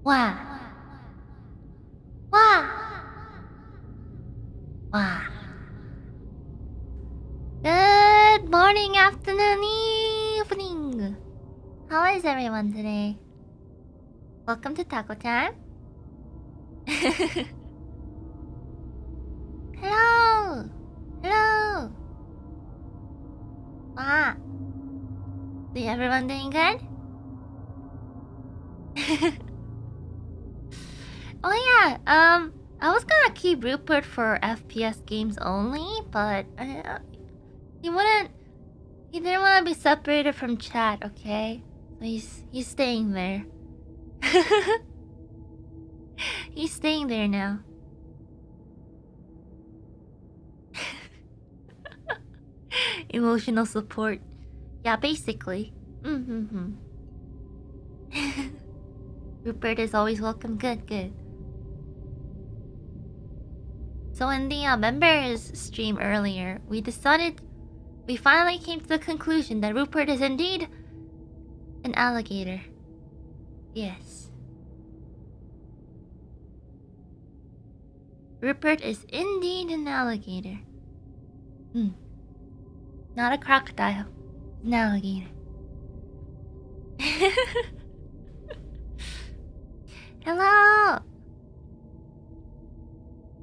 Wow. Wow. Wow. Good morning, afternoon, evening. How is everyone today? Welcome to Taco Time. Hello. Hello. Wow. Is everyone doing good? Oh yeah, I was gonna keep Rupert for FPS games only, but he didn't want to be separated from chat, okay? So he's staying there. He's staying there now. Emotional support. Yeah, basically. Rupert is always welcome. Good. So in the members stream earlier, we finally came to the conclusion that Rupert is indeed an alligator. Yes. Rupert is indeed an alligator. Not a crocodile. An alligator. Hello!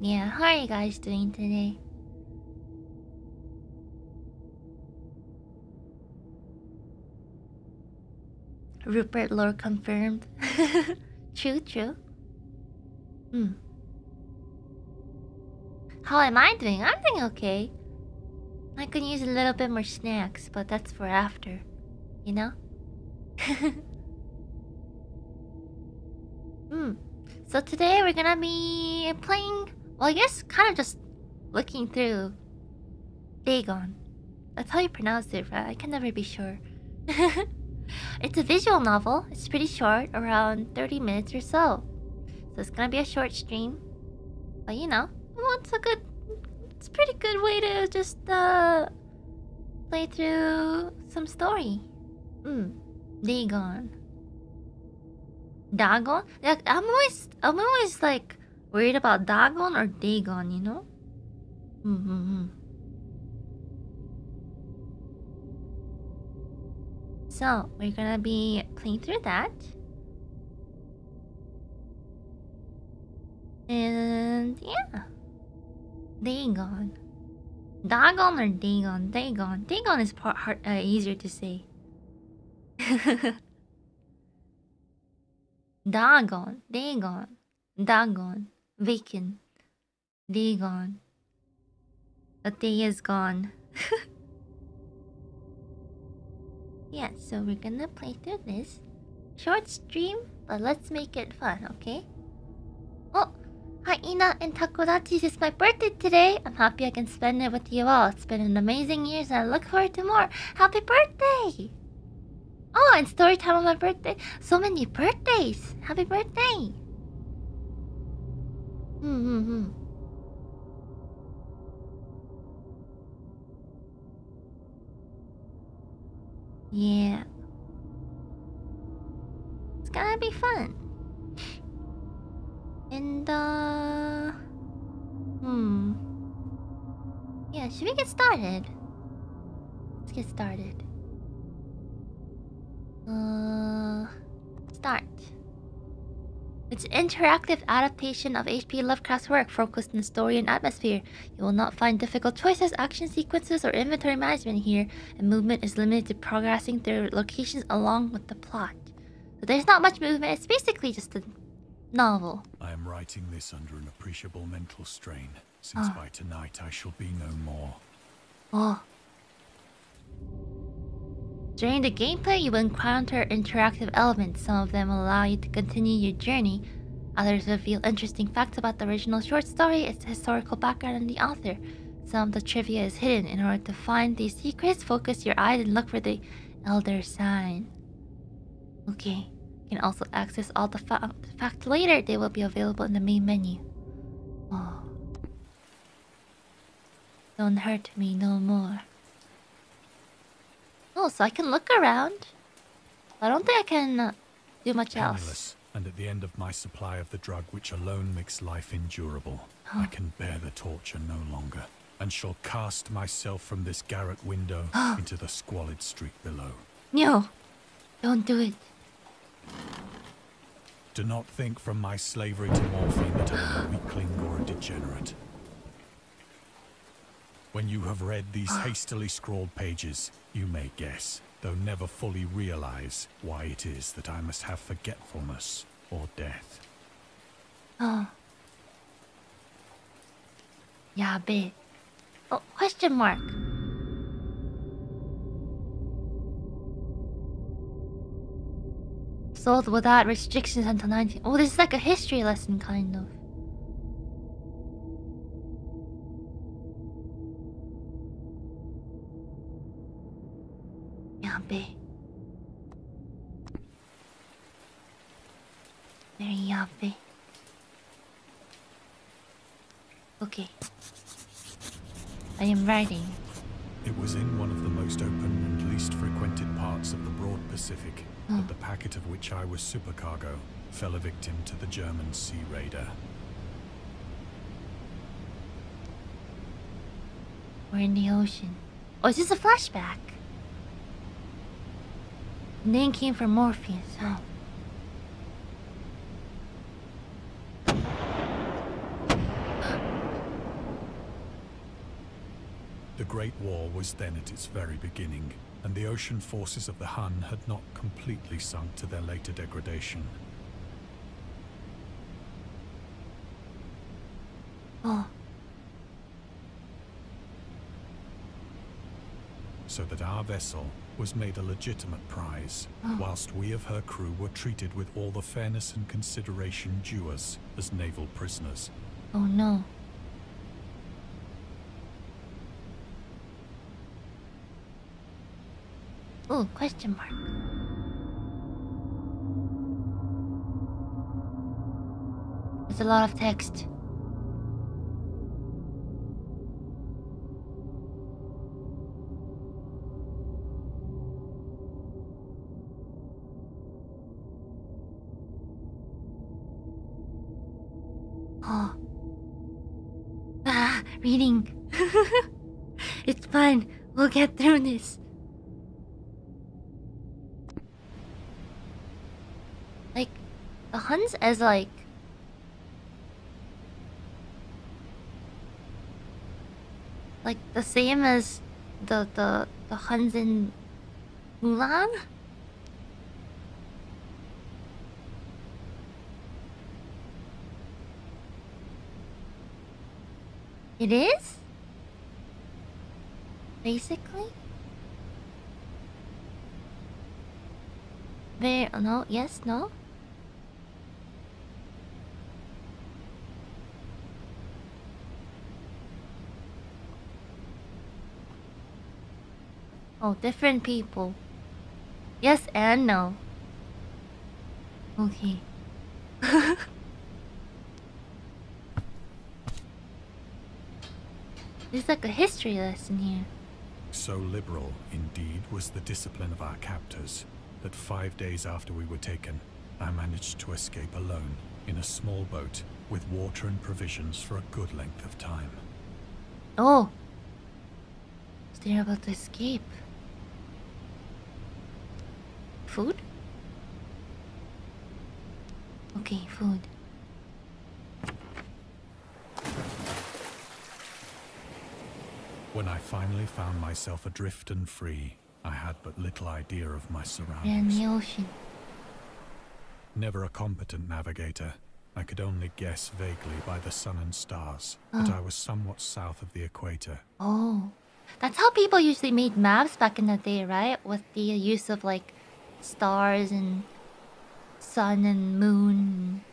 Yeah, how are you guys doing today? Rupert lore confirmed. True. How am I doing? I'm doing okay. I could use a little bit more snacks, but that's for after. You know? So today we're gonna be playing... Well, I guess kind of just looking through Dagon. That's how you pronounce it, right? I can never be sure. It's a visual novel. It's pretty short, around 30 minutes or so. So it's gonna be a short stream. But you know, it's a pretty good way to just play through some story. Dagon. Dagon? Like, I'm always like worried about Dagon or Dagon, you know? So, we're gonna be playing through that. And yeah. Dagon. Dagon or Dagon? Dagon. Dagon is easier to say. Dagon. Bacon. Dagon. The day is gone. Yeah, so we're gonna play through this. Short stream, but let's make it fun, okay? Oh, hi Ina and Takodachi, it's my birthday today. I'm happy I can spend it with you all. It's been an amazing year and I look forward to more. Happy birthday! Oh, and story time on my birthday. So many birthdays! Happy birthday! Yeah. It's gonna be fun. And yeah, should we get started? Let's get started. Start. It's an interactive adaptation of H.P. Lovecraft's work focused on story and atmosphere. You will not find difficult choices, action sequences, or inventory management here, and movement is limited to progressing through locations along with the plot. So there's not much movement, it's basically just a novel. I am writing this under an appreciable mental strain, since by tonight I shall be no more. During the gameplay, you will encounter interactive elements. Some of them will allow you to continue your journey. Others reveal interesting facts about the original short story, its historical background, and the author. Some of the trivia is hidden. In order to find these secrets, focus your eyes and look for the Elder Sign. Okay. You can also access all the facts later. They will be available in the main menu. Oh. Don't hurt me no more. Oh, so I can look around. I don't think I can do much else. and at the end of my supply of the drug which alone makes life endurable, I can bear the torture no longer, and shall cast myself from this garret window into the squalid street below. No, don't do it. Do not think from my slavery to morphine that I am a weakling or a degenerate. When you have read these hastily scrawled pages, you may guess, though never fully realize, why it is that I must have forgetfulness or death. Yabe. Oh, question mark. Sold without restrictions until 19... Oh, this is like a history lesson, kind of. Yabe. Very yabe. Okay. I am writing. It was in one of the most open and least frequented parts of the broad Pacific that the packet of which I was supercargo fell a victim to the German sea raider. We're in the ocean. Oh, is this a flashback? The name came from Morpheus. Oh. The Great War was then at its very beginning, and the ocean forces of the Hun had not completely sunk to their later degradation. Oh. So that our vessel was made a legitimate prize, whilst we of her crew were treated with all the fairness and consideration due us as naval prisoners. Oh no. Oh, question mark. There's a lot of text. Oh. Ah, reading. It's fine. We'll get through this. Like, the Huns as like the same as the Huns in Mulan? It is? Basically? No, yes, no? Oh, different people. Yes and no. Okay. It's like a history lesson here. So liberal, indeed, was the discipline of our captors, that 5 days after we were taken, I managed to escape alone in a small boat with water and provisions for a good length of time. Oh. So they're about to escape. Food? Okay, food. When I finally found myself adrift and free, I had but little idea of my And surroundings. the ocean. Never a competent navigator, I could only guess vaguely by the sun and stars that I was somewhat south of the equator. Oh. That's how people usually made maps back in the day, right? With the use of like stars and sun and moon.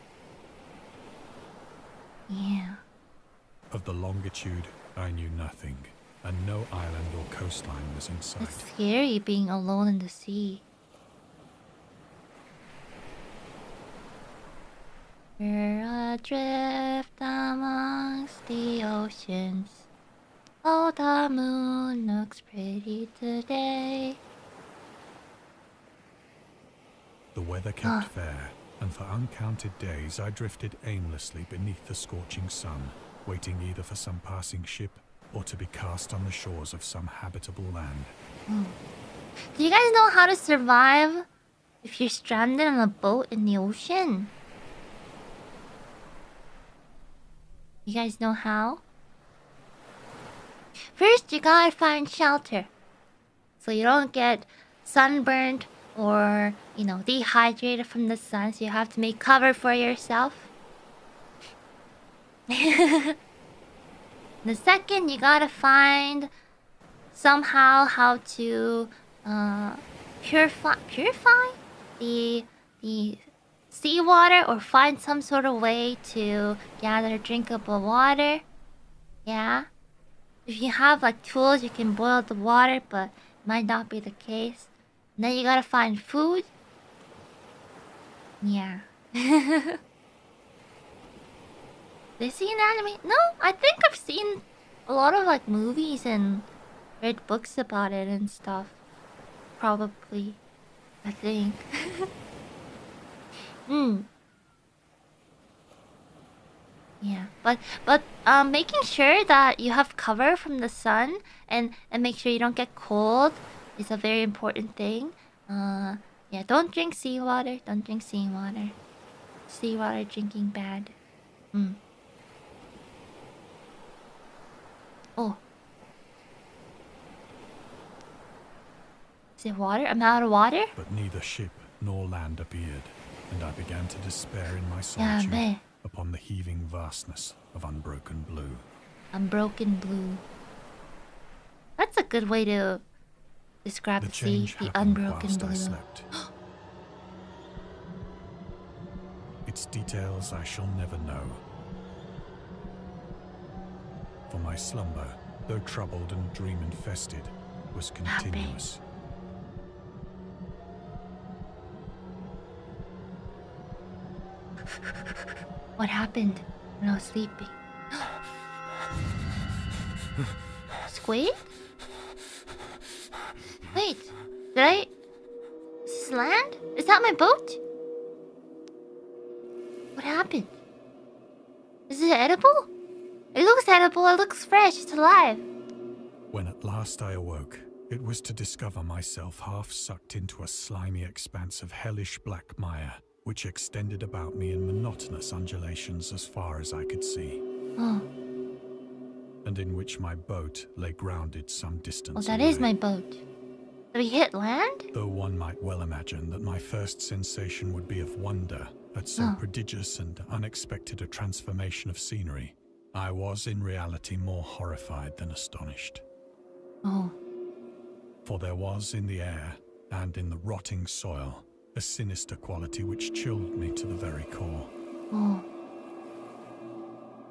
Yeah. Of the longitude, I knew nothing, and no island or coastline was in sight. It's scary being alone in the sea. We're adrift amongst the oceans. Oh, the moon looks pretty today. The weather kept fair, and for uncounted days I drifted aimlessly beneath the scorching sun, waiting either for some passing ship or to be cast on the shores of some habitable land. Do you guys know how to survive if you're stranded on a boat in the ocean? You guys know how? First, you gotta find shelter, so you don't get sunburned or, you know, dehydrated from the sun, so you have to make cover for yourself. The second, you gotta find somehow how to purify the seawater, or find some sort of way to gather drinkable water. Yeah. If you have like tools, you can boil the water, but it might not be the case. And then you gotta find food. Yeah. They see an anime? No, I think I've seen a lot of like movies and read books about it and stuff. Probably. I think. Yeah, but making sure that you have cover from the sun and make sure you don't get cold is a very important thing. Yeah, don't drink seawater. Don't drink seawater. Seawater drinking bad. Oh. Is it water? I'm out of water? But neither ship nor land appeared, and I began to despair in my solitude upon the heaving vastness of unbroken blue. Unbroken blue. That's a good way to describe the sea, the unbroken blue. I slept. Its details I shall never know. For my slumber, though troubled and dream-infested, was continuous. What happened when I was sleeping? Squid? Wait, did I... Is this land? Is that my boat? What happened? Is it edible? It looks edible, it looks fresh, it's alive. When at last I awoke, it was to discover myself half sucked into a slimy expanse of hellish black mire, which extended about me in monotonous undulations as far as I could see. Oh. And in which my boat lay grounded some distance that away. Is my boat. Did we hit land? Though one might well imagine that my first sensation would be of wonder at so prodigious and unexpected a transformation of scenery, I was in reality more horrified than astonished. Oh. For there was in the air and in the rotting soil a sinister quality which chilled me to the very core. Oh.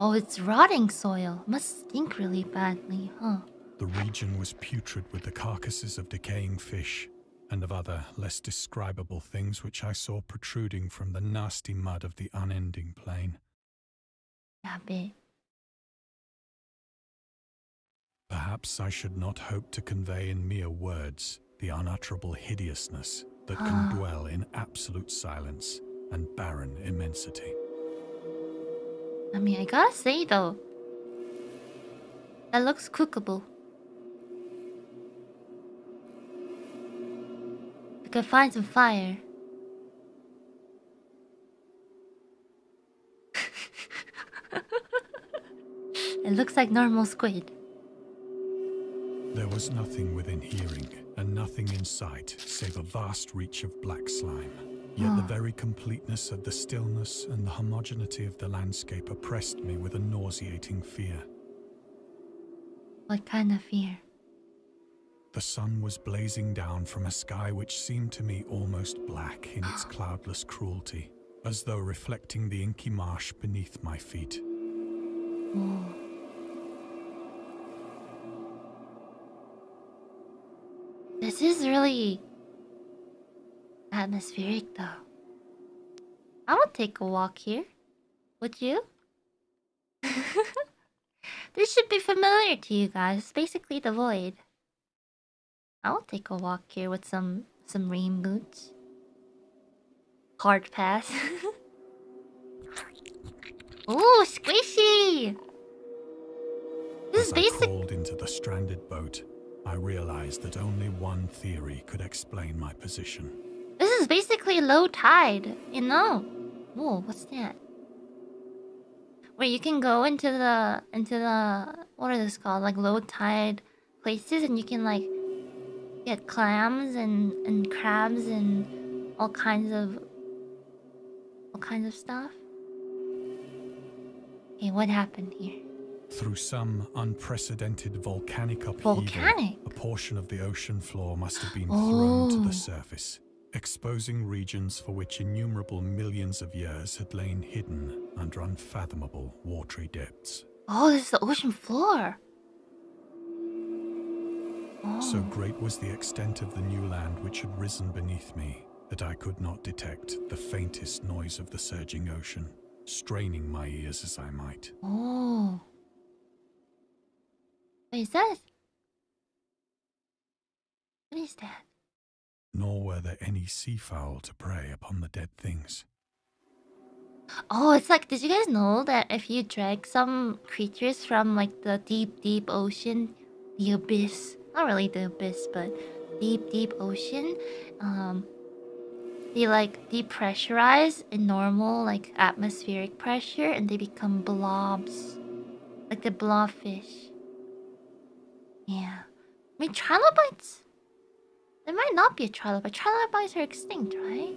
Oh, it's rotting soil. Must stink really badly, huh? The region was putrid with the carcasses of decaying fish and of other, less describable things which I saw protruding from the nasty mud of the unending plain. Yabe. Perhaps I should not hope to convey in mere words the unutterable hideousness that can dwell in absolute silence and barren immensity. I mean, I gotta say though, that looks cookable. I could find some fire. It looks like normal squid. There was nothing within hearing and nothing in sight save a vast reach of black slime. Yet the very completeness of the stillness and the homogeneity of the landscape oppressed me with a nauseating fear. What kind of fear? The sun was blazing down from a sky which seemed to me almost black in its cloudless cruelty, as though reflecting the inky marsh beneath my feet. Oh. This is really atmospheric though. I would take a walk here. Would you? This should be familiar to you guys. It's basically the void. I will take a walk here with some rain boots. Hard pass. Ooh, squishy! This is As I basic. crawled into the stranded boat, I realized that only one theory could explain my position. This is basically low tide, you know? Whoa, what's that? Where you can go into the what are this called? Like low tide places, and you can like get clams and crabs and all kinds of stuff. Okay, what happened here? Through some unprecedented volcanic upheaval, a portion of the ocean floor must have been thrown to the surface, exposing regions for which innumerable millions of years had lain hidden under unfathomable watery depths. Oh, this is the ocean floor. So great was the extent of the new land which had risen beneath me that I could not detect the faintest noise of the surging ocean, straining my ears as I might. Oh. What is that? What is that? Nor were there any seafowl to prey upon the dead things. Oh, it's like, did you guys know that if you drag some creatures from like the deep, deep ocean, the abyss, not really the abyss, but deep, deep ocean, they like depressurize in normal like atmospheric pressure and they become blobs, like the blobfish. Yeah, I mean trilobites. There might not be a trilobite. Trilobites are extinct, right?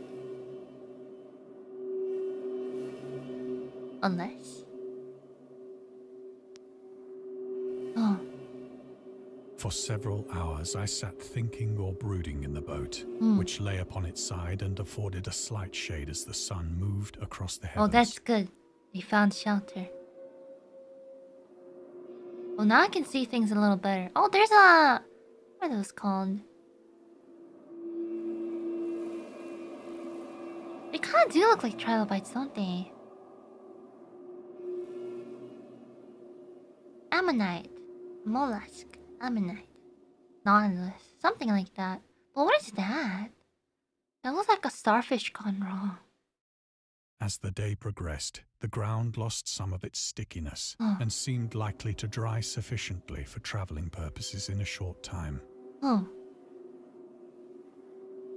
Unless. Oh. For several hours I sat thinking or brooding in the boat, which lay upon its side and afforded a slight shade as the sun moved across the heavens. Oh, that's good. We found shelter. Well, now I can see things a little better. Oh, there's a... What are those called? They kind of do look like trilobites, don't they? Ammonite. Mollusk. Ammonite. Nautilus. Something like that. But what is that? That looks like a starfish gone wrong. As the day progressed, the ground lost some of its stickiness and seemed likely to dry sufficiently for traveling purposes in a short time.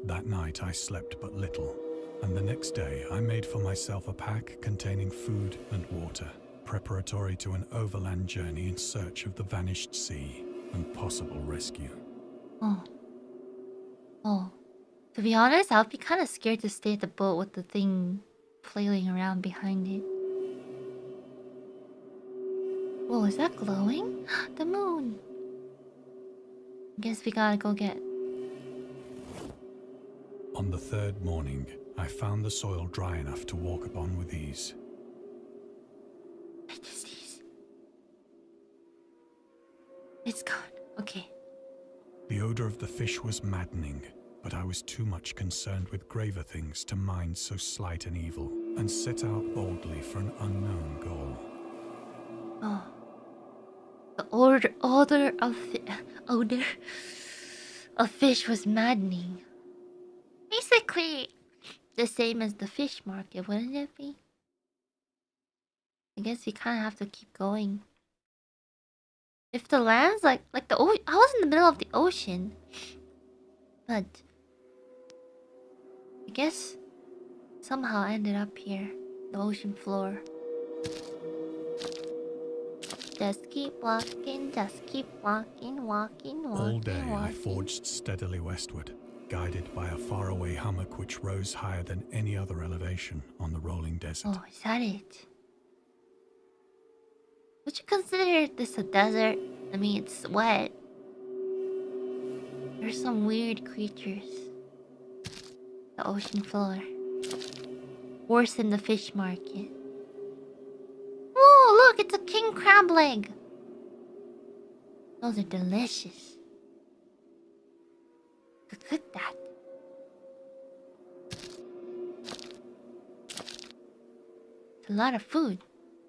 That night I slept but little, and the next day I made for myself a pack containing food and water, preparatory to an overland journey in search of the vanished sea and possible rescue. To be honest, I would be kind of scared to stay at the boat with the thing flailing around behind it. Whoa, is that glowing? The moon! Guess we gotta go get... On the third morning, I found the soil dry enough to walk upon with ease. It's gone. Okay. The odor of the fish was maddening, but I was too much concerned with graver things to mind so slight an evil, and set out boldly for an unknown goal. Oh. The odor of fish was maddening. Basically, the same as the fish market, wouldn't it be? I guess we kind of have to keep going. If the land's like the ocean, I was in the middle of the ocean, but I guess somehow I ended up here, the ocean floor. Just keep walking, walking. All day I forged steadily westward, guided by a faraway hummock which rose higher than any other elevation on the rolling desert. Oh, is that it? Would you consider this a desert? I mean, it's wet. There's some weird creatures. The ocean floor. Worse than the fish market. Whoa, look, it's a king crab leg. Those are delicious. Could cook that. It's a lot of food.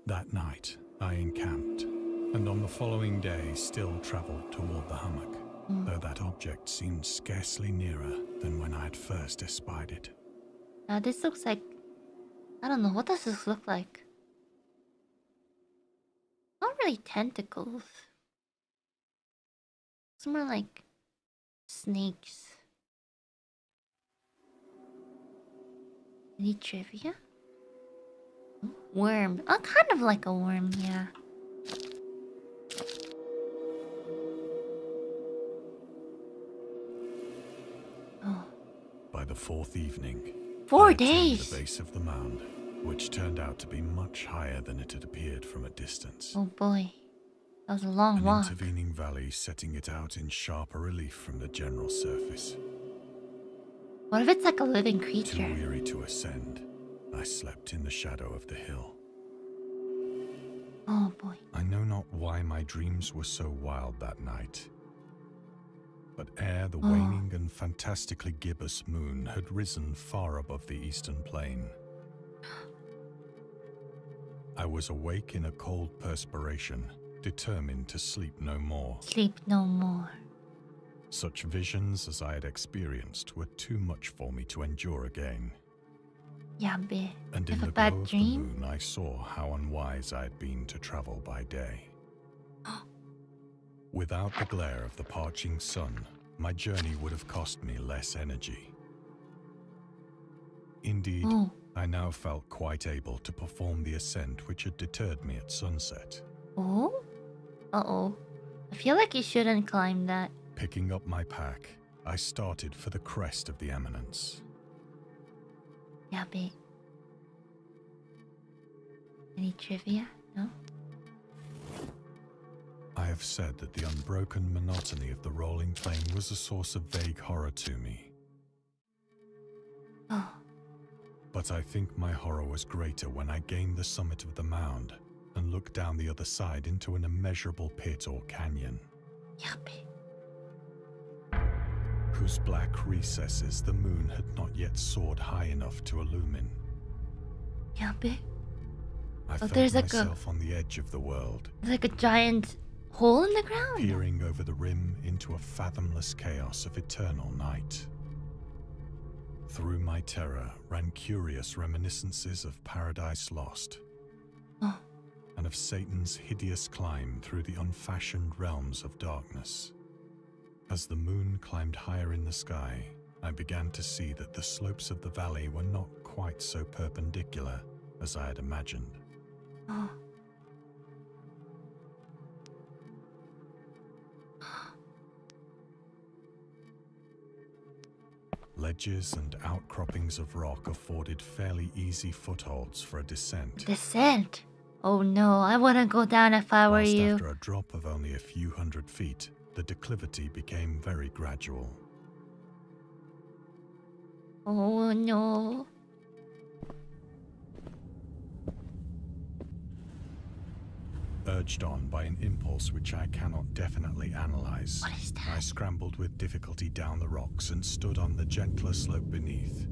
That night, I encamped, and on the following day still travelled toward the hummock, though that object seemed scarcely nearer than when I had first espied it. Now this looks like... I don't know, what does this look like? Not really tentacles. It's more like snakes. Any trivia? Worm. Oh, kind of like a worm, yeah. Oh. By the fourth evening, 4 days. The base of the mound, which turned out to be much higher than it had appeared from a distance. Oh boy, that was a long walk. An intervening valley setting it out in sharper relief from the general surface. What if it's like a living creature? Too weary to ascend, I slept in the shadow of the hill. Oh boy. I know not why my dreams were so wild that night. But ere the waning and fantastically gibbous moon had risen far above the eastern plain, I was awake in a cold perspiration, determined to sleep no more. Sleep no more. Such visions as I had experienced were too much for me to endure again. Yabe. And in Have the a bad glow of the dream? moon, I saw how unwise I had been to travel by day. Without the glare of the parching sun, my journey would have cost me less energy. Indeed, I now felt quite able to perform the ascent which had deterred me at sunset. Oh? Uh-oh. I feel like you shouldn't climb that. Picking up my pack, I started for the crest of the eminence. Yabe. Any trivia? No? I have said that the unbroken monotony of the rolling plain was a source of vague horror to me. Oh. But I think my horror was greater when I gained the summit of the mound and looked down the other side into an immeasurable pit or canyon, Yabe. whose black recesses the moon had not yet soared high enough to illumine. Yabe. I felt there's like myself on the edge of the world, There's like a giant hole in the ground. peering over the rim into a fathomless chaos of eternal night. Through my terror ran curious reminiscences of Paradise Lost, Oh. and of Satan's hideous climb through the unfashioned realms of darkness. As the moon climbed higher in the sky, I began to see that the slopes of the valley were not quite so perpendicular as I had imagined. Oh. Ledges and outcroppings of rock afforded fairly easy footholds for a descent. Descent. Oh no, I wouldn't go down if I were Whilst you. after a drop of only a few hundred feet, the declivity became very gradual. Oh no. Urged on by an impulse which I cannot definitely analyze, What is that? I scrambled with difficulty down the rocks and stood on the gentler slope beneath,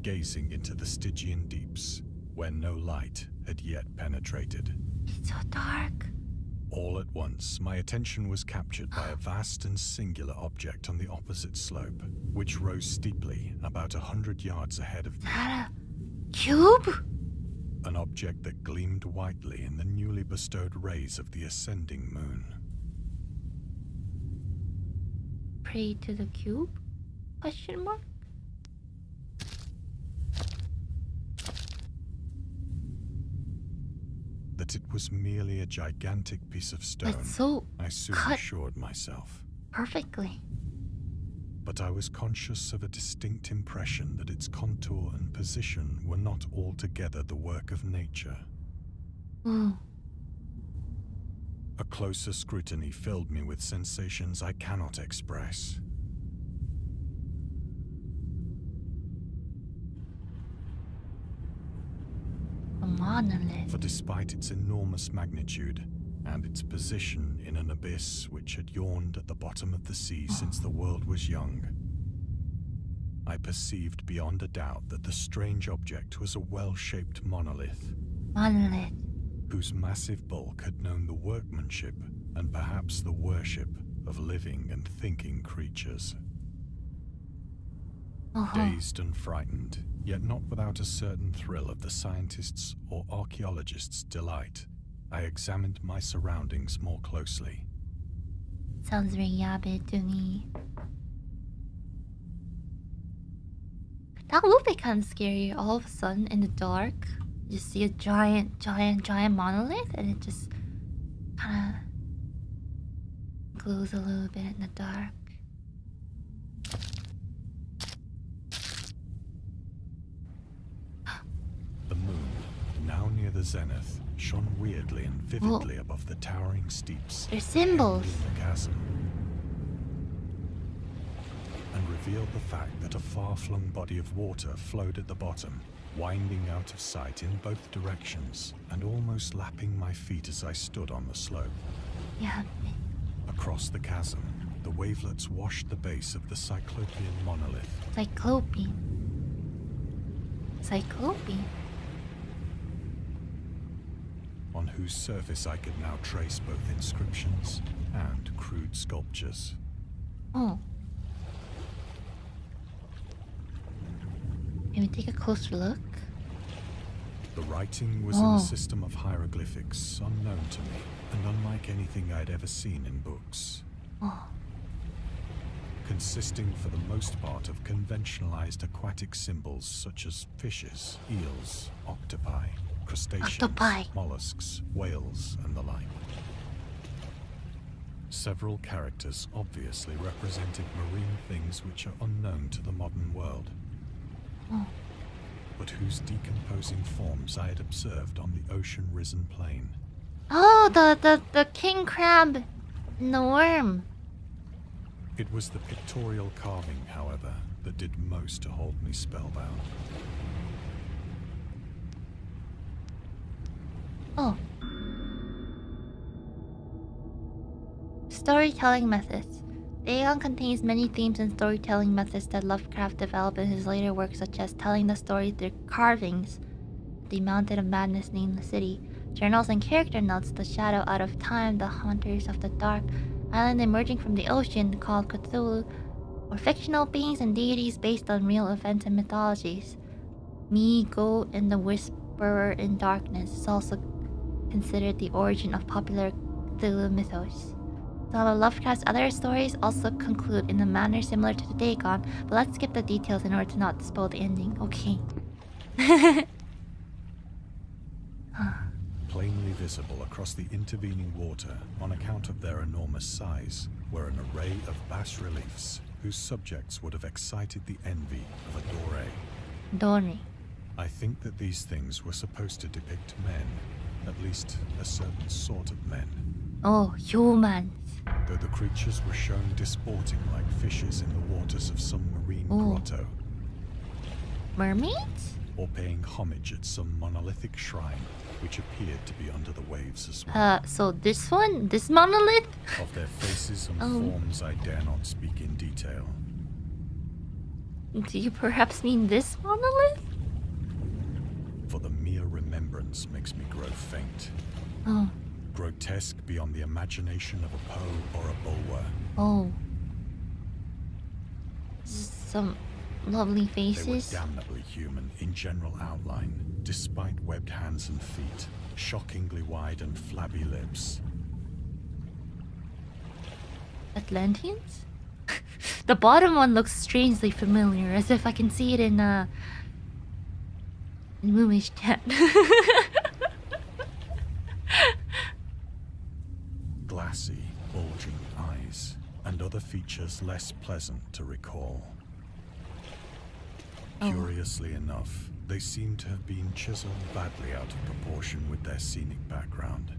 gazing into the Stygian deeps, where no light had yet penetrated. It's so dark. All at once, my attention was captured by a vast and singular object on the opposite slope, which rose steeply about 100 yards ahead of Is me. that a cube? An object that gleamed whitely in the newly bestowed rays of the ascending moon. Pray to the cube? Question mark? That it was merely a gigantic piece of stone, It's so I soon cut assured myself. perfectly. But I was conscious of a distinct impression that its contour and position were not altogether the work of nature. Ooh. A closer scrutiny filled me with sensations I cannot express. A monolith. For despite its enormous magnitude, and its position in an abyss which had yawned at the bottom of the sea since the world was young, I perceived beyond a doubt that the strange object was a well-shaped monolith, Monolith. whose massive bulk had known the workmanship and perhaps the worship of living and thinking creatures. Dazed and frightened, yet not without a certain thrill of the scientist's or archaeologist's delight, I examined my surroundings more closely. Sounds very yabbit to me. That would be kind of scary. All of a sudden, in the dark, you see a giant monolith, and it just kind of glows a little bit in the dark. The moon, now near the zenith, shone weirdly and vividly above the towering steeps. They're symbols. In the chasm, and revealed the fact that a far-flung body of water flowed at the bottom, winding out of sight in both directions, and almost lapping my feet as I stood on the slope. Yeah. Across the chasm, the wavelets washed the base of the Cyclopean monolith. Cyclopean. On whose surface I could now trace both inscriptions and crude sculptures. Oh. Can we take a closer look? The writing was in a system of hieroglyphics unknown to me, and unlike anything I'd ever seen in books. Consisting for the most part of conventionalized aquatic symbols such as fishes, eels, octopi, crustaceans, mollusks, whales, and the like. Several characters obviously represented marine things which are unknown to the modern world, but whose decomposing forms I had observed on the ocean-risen plain. Oh, the king crab and the worm. It was the pictorial carving, however, that did most to hold me spellbound. Oh. Storytelling methods. Dagon contains many themes and storytelling methods that Lovecraft developed in his later works, such as telling the story through carvings, the Mountain of Madness named the city, journals and character notes, the shadow out of time, the haunters of the dark, island emerging from the ocean called Cthulhu, or fictional beings and deities based on real events and mythologies. Mi-Go and the Whisperer in Darkness is also considered the origin of popular Cthulhu mythos. Some of Lovecraft's other stories also conclude in a manner similar to the Dagon, but let's skip the details in order to not spoil the ending. Okay. Plainly visible across the intervening water, on account of their enormous size, were an array of bas-reliefs whose subjects would have excited the envy of a Dore. I think that these things were supposed to depict men, at least a certain sort of men. Oh, humans. Though the creatures were shown disporting like fishes in the waters of some marine grotto. Mermaids? Or paying homage at some monolithic shrine, which appeared to be under the waves as well. So this one? This monolith? Of their faces and forms I dare not speak in detail. Do you perhaps mean this monolith? For the mere remembrance makes me grow faint. Grotesque beyond the imagination of a Poe or a Bulwer. Some lovely faces. They were damnably human in general outline, despite webbed hands and feet, shockingly wide and flabby lips. Atlanteans? The bottom one looks strangely familiar, as if I can see it in Moomy's chat. Glassy, bulging eyes, and other features less pleasant to recall. Curiously enough, they seem to have been chiseled badly out of proportion with their scenic background.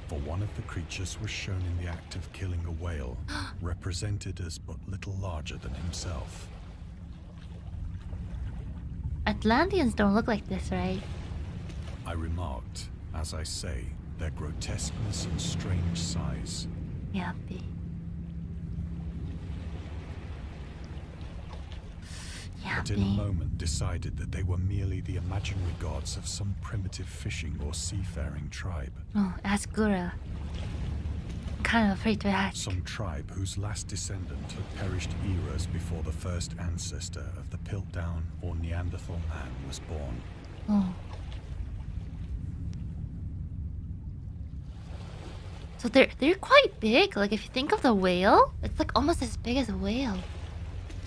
For one of the creatures was shown in the act of killing a whale, represented as but little larger than himself. Atlanteans don't look like this, right? I remarked, as I say, their grotesqueness and strange size. But in a moment decided that they were merely the imaginary gods of some primitive fishing or seafaring tribe. Asgura. kind of afraid to ask. Some tribe whose last descendant had perished eras before the first ancestor of the Piltdown or Neanderthal man was born. Oh. So they're quite big. Like if you think of the whale, it's like almost as big as a whale.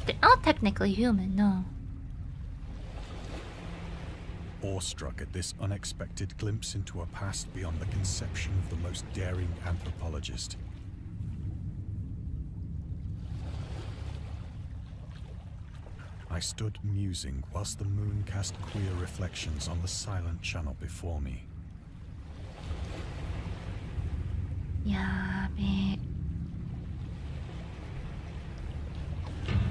They're not technically human, no. Awestruck at this unexpected glimpse into a past beyond the conception of the most daring anthropologist, I stood musing whilst the moon cast queer reflections on the silent channel before me. Yeah, me.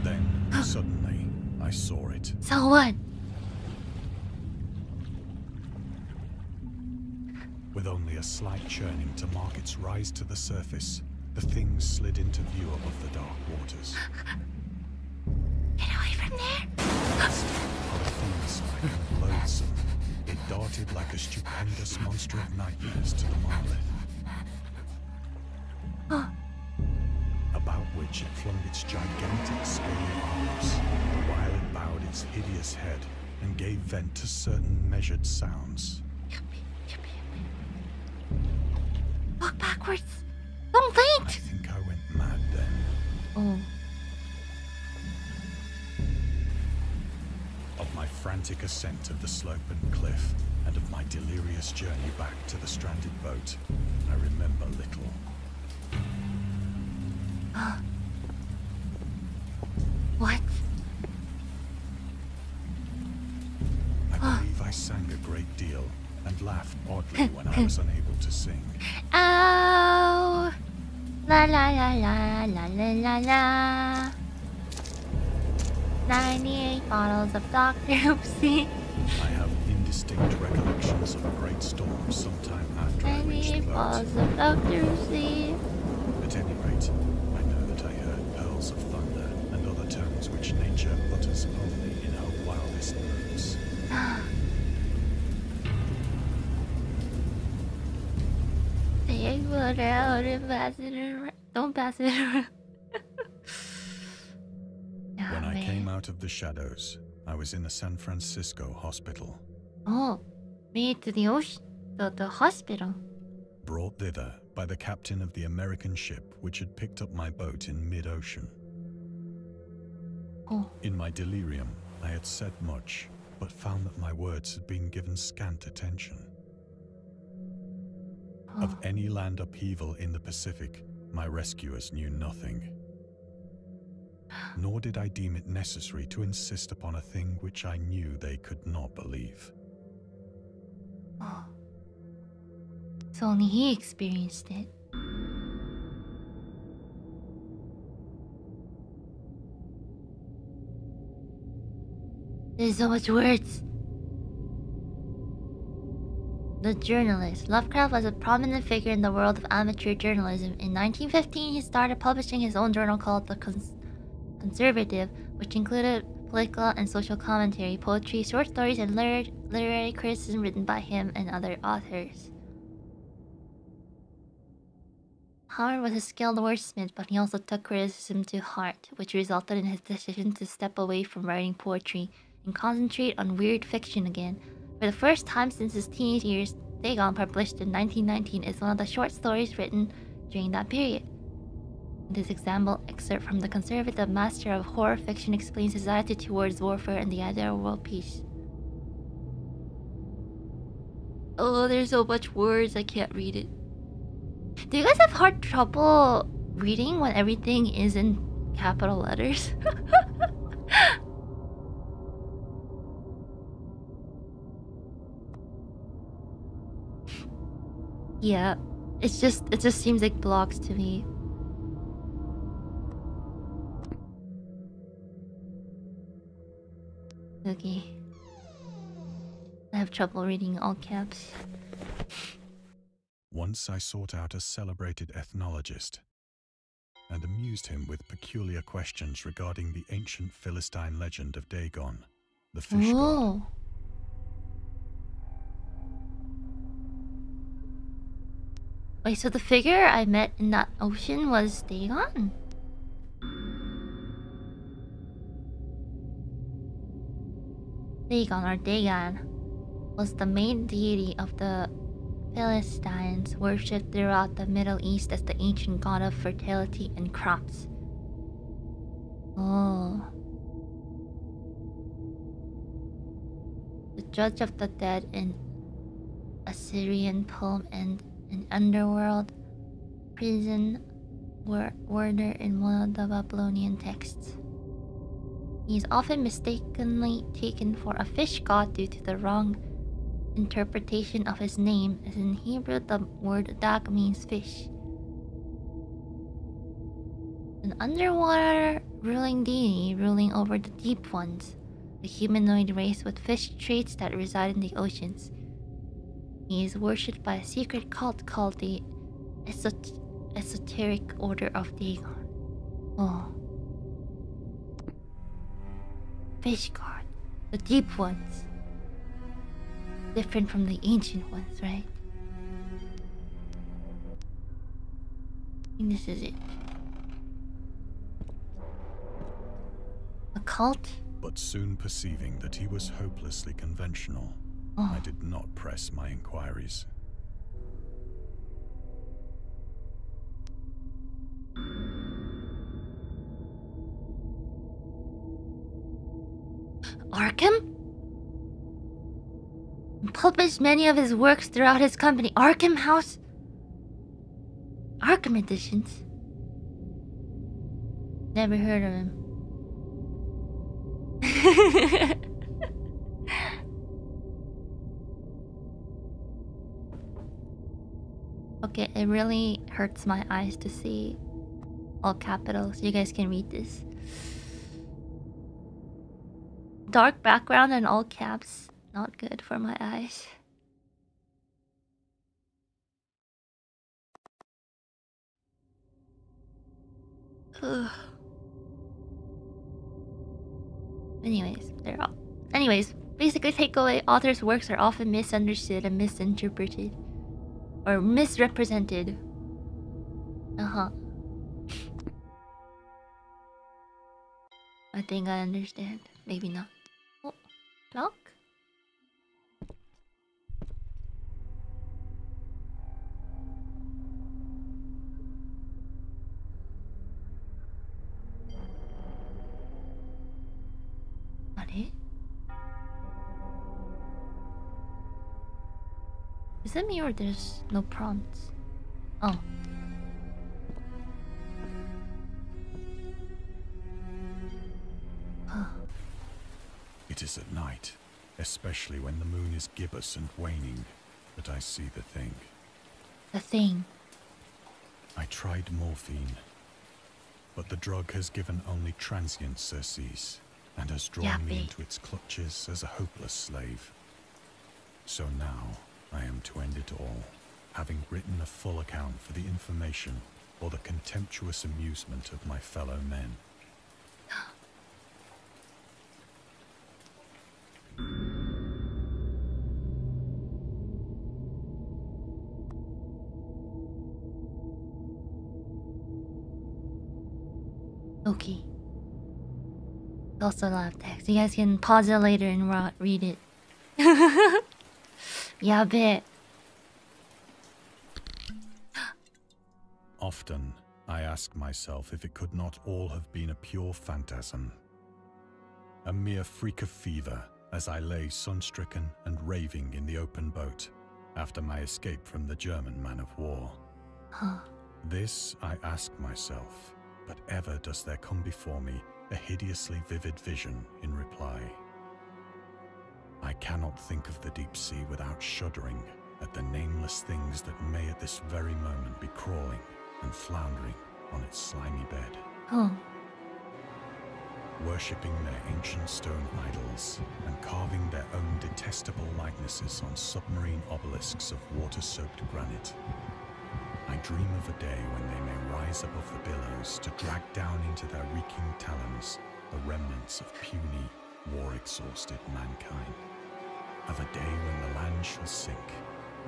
Then, suddenly, I saw it. So what? With only a slight churning to mark its rise to the surface, the thing slid into view above the dark waters. Get away from there! Polyphemus-like and loathsome, it darted like a stupendous monster of nightmares to the monolith. About which it flung its gigantic scaly arms, while it bowed its hideous head and gave vent to certain measured sounds. Walk backwards! Don't I faint! think I went mad then. Oh. Of my frantic ascent of the slope and cliff, and of my delirious journey back to the stranded boat, I remember little. What? I believe I sang a great deal and laughed oddly when I was unable to sing. Ow! La la la la la la la la. 98 bottles of Dr. Oopsie. I have indistinct recollections of a great storm sometime after I reached the 98 boat. bottles of Dr. Oopsie. At any rate, I know that I heard pearls of thunder and other tones which nature utters only in her wildest moods. Take water out and pass it around. Don't pass it around. When I came out of the shadows, I was in a San Francisco hospital. Oh, made to the ocean, the hospital. Brought thither by the captain of the American ship which had picked up my boat in mid-ocean. Oh. In my delirium, I had said much, but found that my words had been given scant attention. Oh. Of any land upheaval in the Pacific, my rescuers knew nothing. Nor did I deem it necessary to insist upon a thing which I knew they could not believe. Oh. So only he experienced it. There's so much words. The journalist. Lovecraft was a prominent figure in the world of amateur journalism. In 1915, he started publishing his own journal called The Conservative, which included political and social commentary, poetry, short stories, and literary criticism written by him and other authors. Howard was a skilled wordsmith, but he also took criticism to heart, which resulted in his decision to step away from writing poetry and concentrate on weird fiction again. For the first time since his teenage years, Dagon, published in 1919, is one of the short stories written during that period. This excerpt from The Conservative Master of Horror Fiction explains his attitude towards warfare and the idea of world peace. Oh, there's so much words, I can't read it. Do you guys have hard trouble reading when everything is in capital letters? Yeah, it just seems like blocks to me. Okay. I have trouble reading all caps. Once I sought out a celebrated ethnologist and amused him with peculiar questions regarding the ancient Philistine legend of Dagon, the fish god. Wait, so the figure I met in that ocean was Dagon? Dagon or Dagon was the main deity of the Philistines, worshipped throughout the Middle East as the ancient god of fertility and crops. Oh. The judge of the dead in Assyrian poem and an underworld prison warder in one of the Babylonian texts. He is often mistakenly taken for a fish god due to the wrong interpretation of his name, as in Hebrew the word dag means fish. An underwater ruling deity ruling over the deep ones, a humanoid race with fish traits that reside in the oceans. He is worshipped by a secret cult called the Esoteric Order of Dagon. Oh. Fish god. The deep ones. Different from the ancient ones, right? I think this is it. A cult? But soon perceiving that he was hopelessly conventional, I did not press my inquiries. Arkham? Published many of his works throughout his company. Arkham House? Arkham Editions? Never heard of him. Okay, it really hurts my eyes to see all capitals. You guys can read this. Dark background and all caps. Not good for my eyes. Ugh. Anyways, basically takeaway, authors' works are often misunderstood and misinterpreted. Or misrepresented. I think I understand. Maybe not. Oh, clock? Is it me or there's no prompts? Oh. It is at night, especially when the moon is gibbous and waning, that I see the thing. The thing. I tried morphine, but the drug has given only transient surcease and has drawn me into its clutches as a hopeless slave. So now I am to end it all, having written a full account for the information or the contemptuous amusement of my fellow men. Okay. Also a lot of text. You guys can pause it later and read it. Yabe. Often, I ask myself if it could not all have been a pure phantasm. A mere freak of fever as I lay sun-stricken and raving in the open boat after my escape from the German man-of-war. This I ask myself, but ever does there come before me a hideously vivid vision in reply. I cannot think of the deep sea without shuddering at the nameless things that may at this very moment be crawling and floundering on its slimy bed. Worshipping their ancient stone idols and carving their own detestable likenesses on submarine obelisks of water-soaked granite. I dream of a day when they may rise above the billows to drag down into their reeking talons the remnants of puny, war-exhausted mankind. Of a day when the land shall sink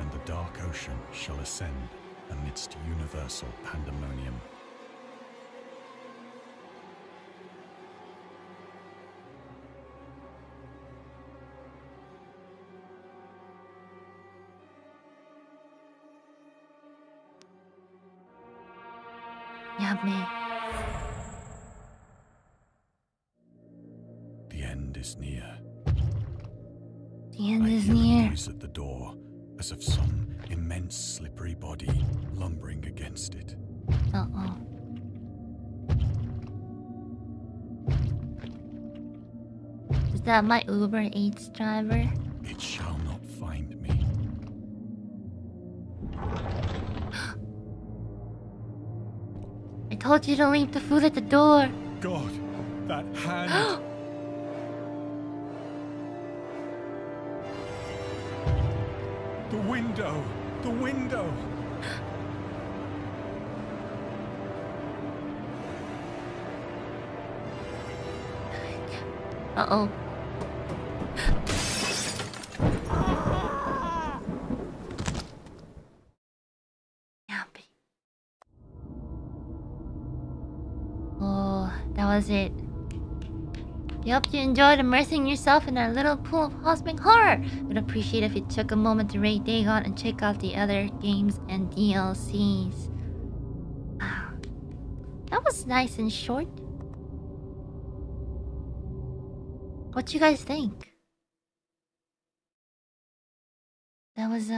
and the dark ocean shall ascend amidst universal pandemonium. Ninomae. The end is near. The end I is hear a near. noise at the door, as of some immense slippery body lumbering against it. Uh-oh. Is that my Uber Eats driver? It shall not find me. I told you to leave the food at the door. God, that hand! The window! The window! Uh-oh. Yappy. Oh, that was it. We hope you enjoyed immersing yourself in our little pool of cosmic horror. We'd appreciate if you took a moment to rate Dagon and check out the other games and DLCs. Wow. That was nice and short. What you guys think? That was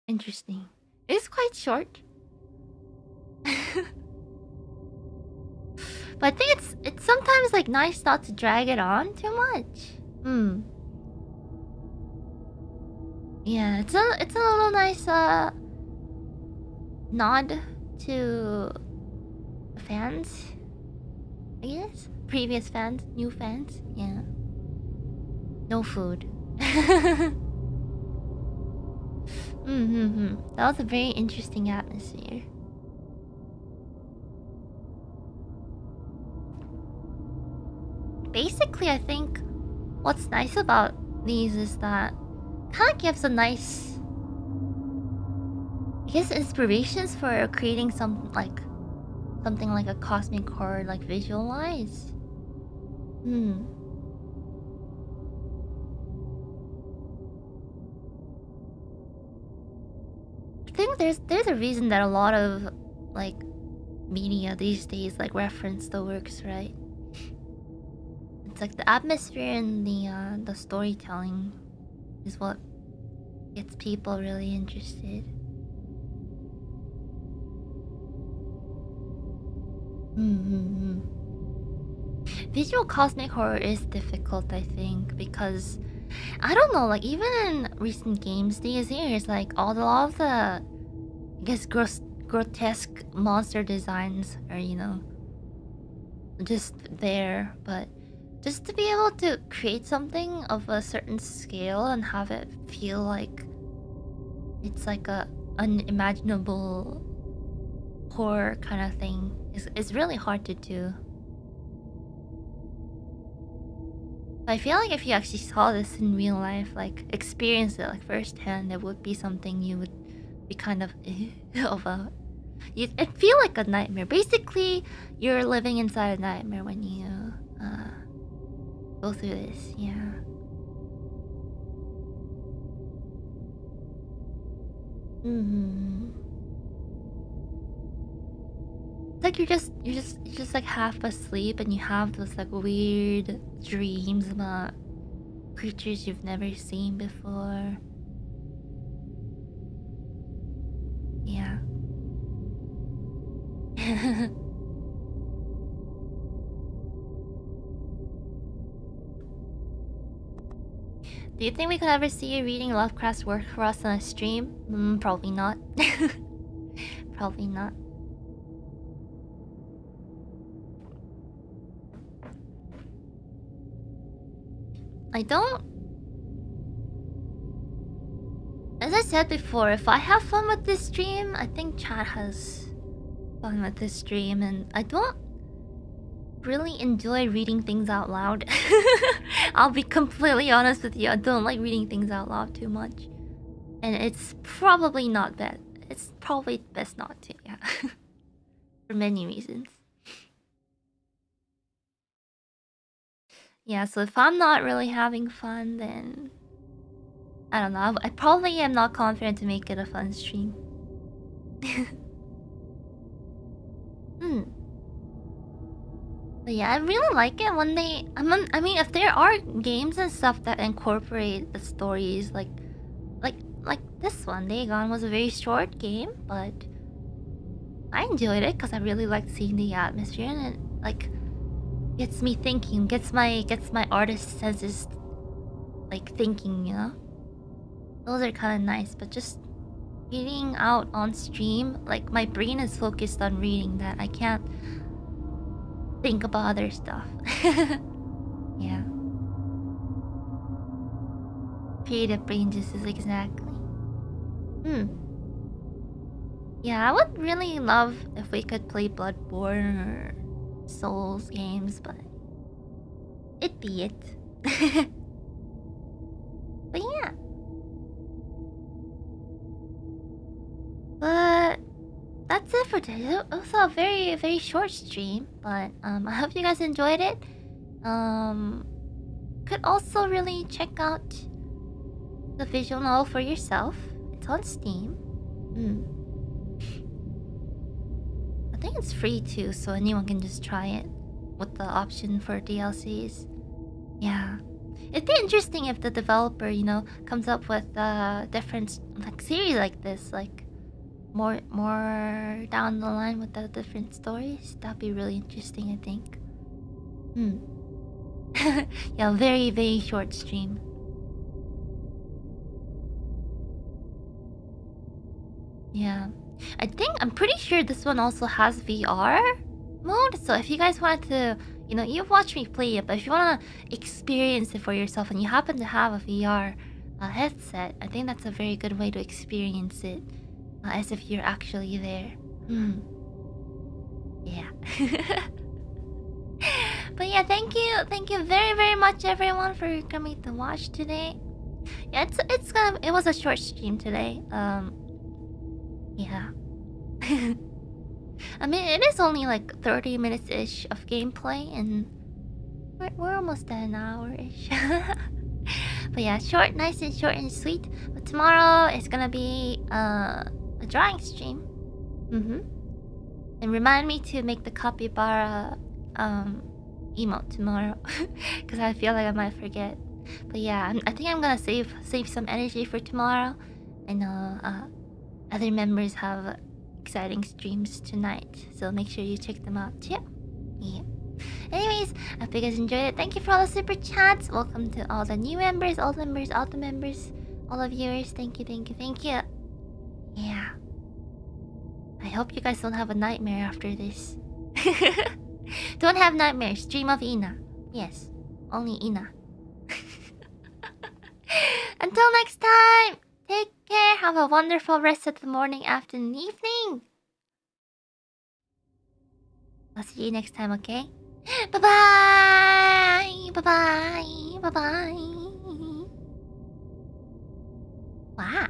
interesting. It's quite short. But I think it's sometimes like nice not to drag it on too much. Yeah, it's a little nice nod to fans, I guess. Previous fans, new fans, yeah. No food. That was a very interesting atmosphere. Basically, I think what's nice about these is that kind of gives a nice, I guess, inspirations for creating something like a cosmic horror, like visualize. I think there's a reason that a lot of like media these days like reference the works, right? It's like the atmosphere and the storytelling is what gets people really interested. Visual cosmic horror is difficult, I think, because I don't know, like even in recent games these years, like a lot of the, I guess, grotesque monster designs are, you know, just there, but just to be able to create something of a certain scale and have it feel like it's like a unimaginable horror kind of thing is really hard to do. I feel like if you actually saw this in real life, like experienced it like firsthand, it would be something you would be kind of about. It'd feel like a nightmare. Basically, you're living inside a nightmare when you go through this. Yeah. It's like you're just like half asleep and you have those like weird dreams about creatures you've never seen before. Yeah. Do you think we could ever see you reading Lovecraft's work for us on a stream? Probably not. Probably not. I don't... As I said before, if I have fun with this stream, I think chat has fun with this stream, and I don't really enjoy reading things out loud. I'll be completely honest with you, I don't like reading things out loud too much. And it's probably not bad. it's probably best not to, yeah. For many reasons. Yeah, so if I'm not really having fun, then I don't know. I probably am not confident to make it a fun stream. But yeah, I really like it when they... I mean, if there are games and stuff that incorporate the stories, like this one, Dagon was a very short game, but I enjoyed it because I really liked seeing the atmosphere, and it like gets me thinking, gets my artist senses like thinking, you know. Those are kind of nice, but just reading out on stream, like my brain is focused on reading that. I can't think about other stuff. Yeah. Creative brain juices, exactly. Yeah, I would really love if we could play Bloodborne or Souls games, but it'd be it. But yeah. But that's it for today. It was a very, very short stream, but I hope you guys enjoyed it. Could also really check out the visual novel for yourself. It's on Steam. I think it's free too, so anyone can just try it with the option for DLCs. Yeah. It'd be interesting if the developer, you know, comes up with different like series like this, like more down the line with the different stories. That'd be really interesting, I think. Yeah, very, very short stream. Yeah. I'm pretty sure this one also has VR mode. So if you guys wanted to, you know, you've watched me play it, but if you want to experience it for yourself and you happen to have a VR headset, I think that's a very good way to experience it as if you're actually there. Yeah. But yeah, thank you very, very much everyone for coming to watch today. Yeah, it was a short stream today. Yeah. I mean, it is only like 30 minutes-ish of gameplay, and we're almost at an hour-ish. But yeah, short, nice and short and sweet. But tomorrow is gonna be a drawing stream. And remind me to make the capybara emote tomorrow, because I feel like I might forget. But yeah, I think I'm gonna save some energy for tomorrow. I know other members have exciting streams tonight, so make sure you check them out too. Yeah. Anyways, I hope you guys enjoyed it. Thank you for all the super chats. Welcome to all the new members, all the members, all the viewers. Thank you. Yeah. I hope you guys don't have a nightmare after this. Don't have nightmares. Dream of Ina. Yes, only Ina. Until next time, take care. Have a wonderful rest of the morning, afternoon, evening. I'll see you next time, okay? Bye-bye. Bye-bye. Bye-bye. Wow.